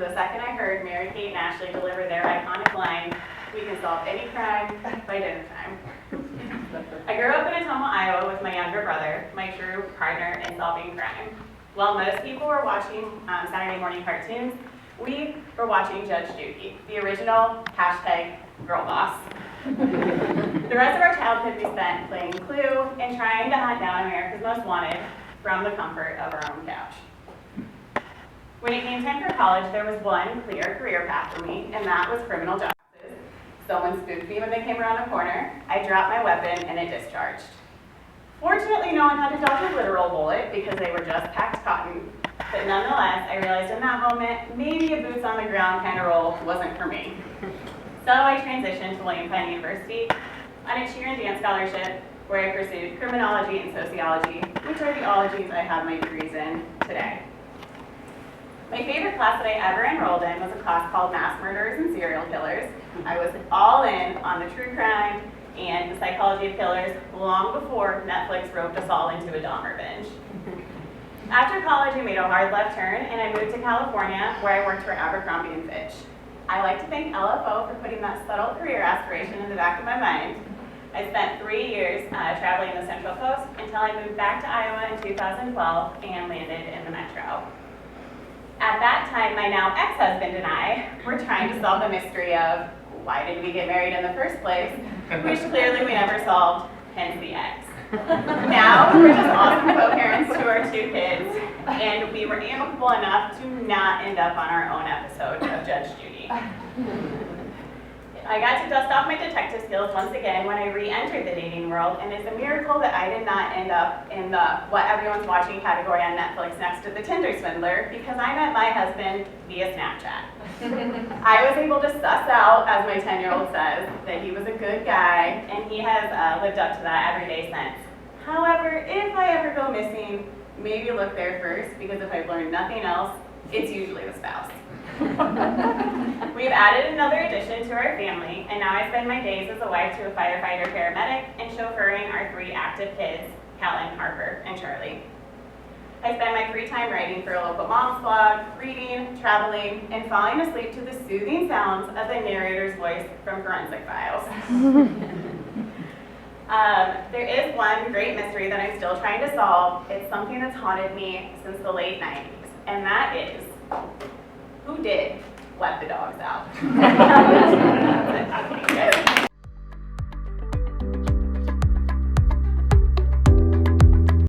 the second I heard Mary Kate and Ashley deliver their iconic line, "We can solve any crime by dinner time." I grew up in Ottumwa, Iowa with my younger brother, my true partner in solving crime. While most people were watching Saturday morning cartoons, we were watching Judge Judy, the original #girl boss. The rest of our childhood we spent playing Clue and trying to hunt down America's Most Wanted from the comfort of our own couch. When it came time for college, there was one clear career path for me, and that was criminal justice. Someone spooked me when they came around the corner. I dropped my weapon and it discharged. Fortunately, no one had to dodge a literal bullet because they were just packed cotton. But nonetheless, I realized in that moment, maybe a boots on the ground kind of role wasn't for me. So I transitioned to William Penn University on a cheer and dance scholarship where I pursued criminology and sociology, which are the ologies I have my degrees in today. My favorite class that I ever enrolled in was a class called Mass Murderers and Serial Killers. I was all in on the true crime and the psychology of killers long before Netflix roped us all into a Dahmer binge. After college, I made a hard left turn and I moved to California where I worked for Abercrombie & Fitch. I like to thank LFO for putting that subtle career aspiration in the back of my mind. I spent 3 years traveling the Central Coast until I moved back to Iowa in 2012 and landed in the Metro. At that time, my now ex-husband and I were trying to solve the mystery of why did we get married in the first place, which clearly we never solved, hence the ex. Now, we're just awesome co-parents to our 2 kids, and we were amicable enough to not end up on our own episode of Judge Judy. I got to dust off my detective skills once again when I re-entered the dating world, and it's a miracle that I did not end up in the what everyone's watching category on Netflix next to the Tinder swindler, because I met my husband via Snapchat. I was able to suss out, as my 10-year-old says, that he was a good guy, and he has lived up to that every day since. However, if I ever go missing, maybe look there first, because if I've learned nothing else, it's usually the spouse. We've added another addition to our family, and now I spend my days as a wife to a firefighter paramedic and chauffeuring our 3 active kids, Kellen, Harper, and Charlie. I spend my free time writing for a local mom's blog, reading, traveling, and falling asleep to the soothing sounds of the narrator's voice from Forensic Files. There is one great mystery that I'm still trying to solve. It's something that's haunted me since the late 90s, and that is, who did let the dogs out?